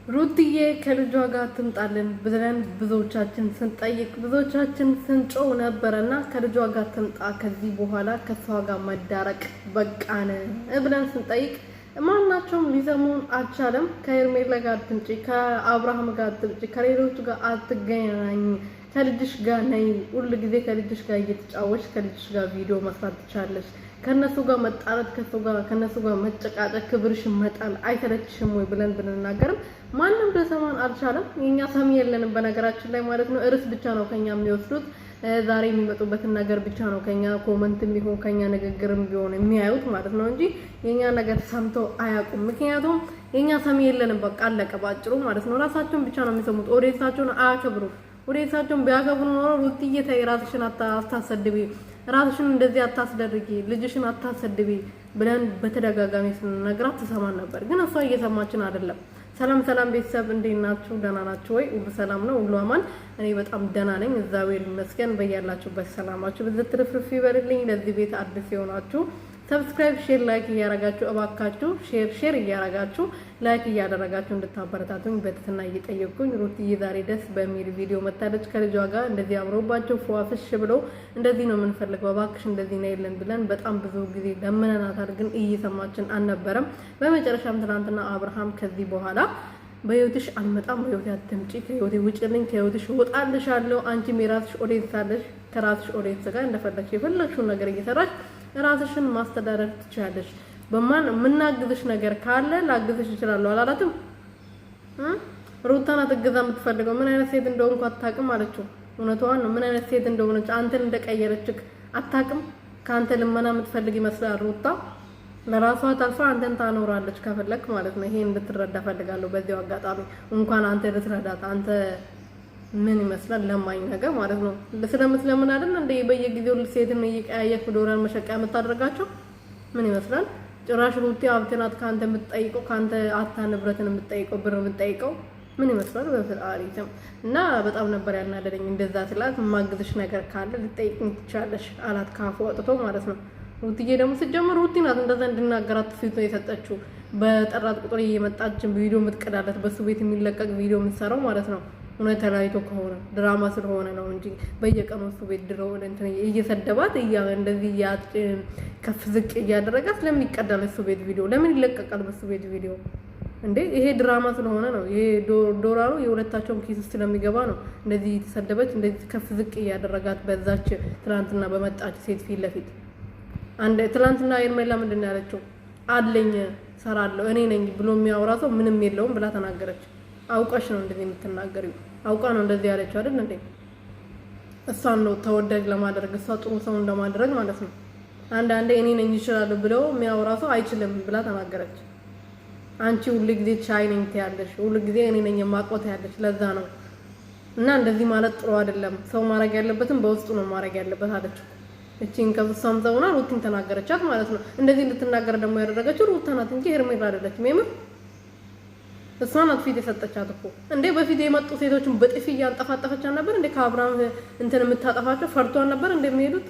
ሩትዬ ከልጇ ጋር ትምጣልን ብለን ብዙዎቻችን ስንጠይቅ ብዙዎቻችን ስንጮው ነበርና ከልጇ ጋር ትምጣ ከዚህ በኋላ ከሷ ጋር መዳረቅ በቃን ብለን ስንጠይቅ ማናቸውም ሊሰሙን አልቻለም። ከኤርሜላ ጋር ትምጪ፣ ከአብርሃም ጋር ትምጪ፣ ከሌሎቹ ጋር አትገናኝ፣ ከልጅሽ ጋር ነይ፣ ሁሉ ጊዜ ከልጅሽ ጋር እየተጫወች ከልጅሽ ጋር ቪዲዮ መስራት ትቻለሽ። ከነሱ ጋር መጣላት ከነሱ ጋር መጨቃጨቅ ክብርሽን መጣል አይተለችሽም ወይ ብለን ብንናገርም ማንም ለሰማን አልቻለም። የኛ ሰሚ የለንም በነገራችን ላይ ማለት ነው። እርስ ብቻ ነው ከኛ የሚወስዱት። ዛሬ የሚመጡበትን ነገር ብቻ ነው ከኛ ኮሜንትም ቢሆን ከኛ ንግግርም ቢሆን የሚያዩት ማለት ነው እንጂ የኛ ነገር ሰምተው አያውቁም። ምክንያቱም የኛ ሰሚ የለንም። በቃ አለቀ ባጭሩ ማለት ነው። ራሳቸውን ብቻ ነው የሚሰሙት። ኦዲየንሳቸውን አያከብሩም። ኦዲየንሳቸውን ቢያከብሩ ኖሮ ሩትዬ ተይ ራስሽን አታሰድቢ፣ ራስሽን እንደዚህ አታስደርጊ፣ ልጅሽን አታሰድቢ ብለን በተደጋጋሚ ስንነግራት ትሰማን ነበር። ግን እሷ እየሰማችን አይደለም። ሰላም ቤተሰብ እንዴት ናችሁ? ደህና ናችሁ ወይ? ሁሉ ሰላም ነው? ሁሉ አማን? እኔ በጣም ደህና ነኝ፣ እግዚአብሔር ይመስገን። በያላችሁበት ሰላማችሁ ብዝት ትርፍርፍ ይበልልኝ። ለዚህ ቤት አዲስ የሆናችሁ ሰብስክራይብ፣ ሼር፣ ላይክ እያረጋችሁ እባካችሁ ሼር እያረጋችሁ ላይክ እያደረጋችሁ እንድታበረታቱኝ በትህትና እየጠየቅኩኝ ሩትዬ ዛሬ ደስ በሚል ቪዲዮ መታለች ከልጇ ጋር እንደዚህ አምሮባቸው ፏፍሽ ብለው እንደዚህ ነው የምንፈልገው እባክሽ እንደዚህ ነው የለን ብለን በጣም ብዙ ጊዜ ለምነናታል፣ ግን እየሰማችን አልነበረም። በመጨረሻም ትናንትና አብርሃም ከዚህ በኋላ በህይወትሽ አልመጣም፣ በህይወት አትምጪ፣ ከህይወቴ ውጪልኝ፣ ከህይወትሽ ወጣልሻለሁ፣ አንቺም የራስሽ ኦዲየንስ አለሽ፣ ከራስሽ ኦዲየንስ ጋር እንደፈለግሽ የፈለግሽውን ነገር እየሰራሽ ራስሽን ማስተዳደር ትችላለሽ። በማን ምናግዝሽ ነገር ካለ ላግዝሽ እችላለሁ አላላትም? ሩታና ትገዛ የምትፈልገው ምን አይነት ሴት እንደሆንኩ አታውቅም አለችው። እውነቷን ነው። ምን አይነት ሴት እንደሆነች አንተን እንደቀየረችክ አታውቅም። ካንተ ልመና የምትፈልግ ይመስላል ሩታ። ለራሷ ታልፋ አንተን ታኖራለች ከፈለክ ማለት ነው። ይሄን እንድትረዳ ፈልጋለሁ በዚሁ አጋጣሚ። እንኳን አንተ ልትረዳት አንተ ምን ይመስላል ለማኝ ነገር ማለት ነው። ስለምትለምን አይደል እንደ በየጊዜው ሴትን እየቀያየክ ዶላር መሸቀያ የምታደርጋቸው ምን ይመስላል? ጭራሽ ሩቲ ሀብትናት ካንተ የምትጠይቀው ካንተ አታ ንብረትን የምትጠይቀው ብር የምትጠይቀው ምን ይመስላል? በፈጣሪም እና በጣም ነበር ያናደደኝ። እንደዛ ስላት ማግዝሽ ነገር ካለ ልጠይቅኝ ትቻለሽ አላት ካፉ ወጥቶ ማለት ነው። ሩትዬ ደግሞ ስትጀምር ሩቲ ናት እንደዛ እንድናገራት ፊት ነው የሰጠችው። በጠራት ቁጥር እየመጣች ቪዲዮ የምትቀዳለት በሱ ቤት የሚለቀቅ ቪዲዮ የምትሰራው ማለት ነው። እውነት ተላይቶ ከሆነ ድራማ ስለሆነ ነው እንጂ በየቀኑ እሱ ቤት ድረው እንትን እየሰደባት እንደዚህ ከፍ ዝቅ እያደረጋት ለሚቀዳል እሱ ቤት ቪዲዮ ለምን ይለቀቃል? በሱ ቤት ቪዲዮ እንዴ ይሄ ድራማ ስለሆነ ነው። ይሄ ዶላሩ የሁለታቸውም ኪስ ውስጥ ስለሚገባ ነው እንደዚህ የተሰደበች እንደዚህ ከፍ ዝቅ እያደረጋት በዛች ትናንትና በመጣች ሴት ፊት ለፊት አንድ ትናንትና ኤርሜላ ምንድን ነው ያለችው? አለኝ ሰራለሁ እኔ ነኝ ብሎ የሚያወራ ሰው ምንም የለውም ብላ ተናገረች። አውቃሽ ነው እንደዚህ የምትናገሪው፣ አውቃ ነው እንደዚህ ያለችው አይደል እንዴ? እሷን ነው ተወዳጅ ለማድረግ እሷ ጥሩ ሰው ለማድረግ ማለት ነው። አንዳንዴ እኔ ነኝ ይችላል ብለው የሚያወራ ሰው አይችልም ብላ ተናገረች። አንቺ ሁሉ ጊዜ ቻይ ነኝ ትያለሽ፣ ሁሉ ጊዜ እኔ ነኝ የማቆት ያለሽ፣ ለዛ ነው እና እንደዚህ ማለት ጥሩ አይደለም። ሰው ማድረግ ያለበትን በውስጡ ነው ማድረግ ያለበት አለች። እቺን ከብሷም ዘውና ሩቲን ተናገረቻት ማለት ነው። እንደዚህ እንድትናገር ደግሞ ያደረገችው ሩታ ናት እንጂ ሄርሜላ አይደለችም። የምር እሷ ናት ፊት የሰጠቻት እኮ እንዴ። በፊት የመጡ ሴቶችን በጥፊ እያንጠፋጠፈቻት ነበር እንዴ? ከአብርሃም እንትን የምታጠፋቸው ፈርቷን ነበር እንደሚሄዱት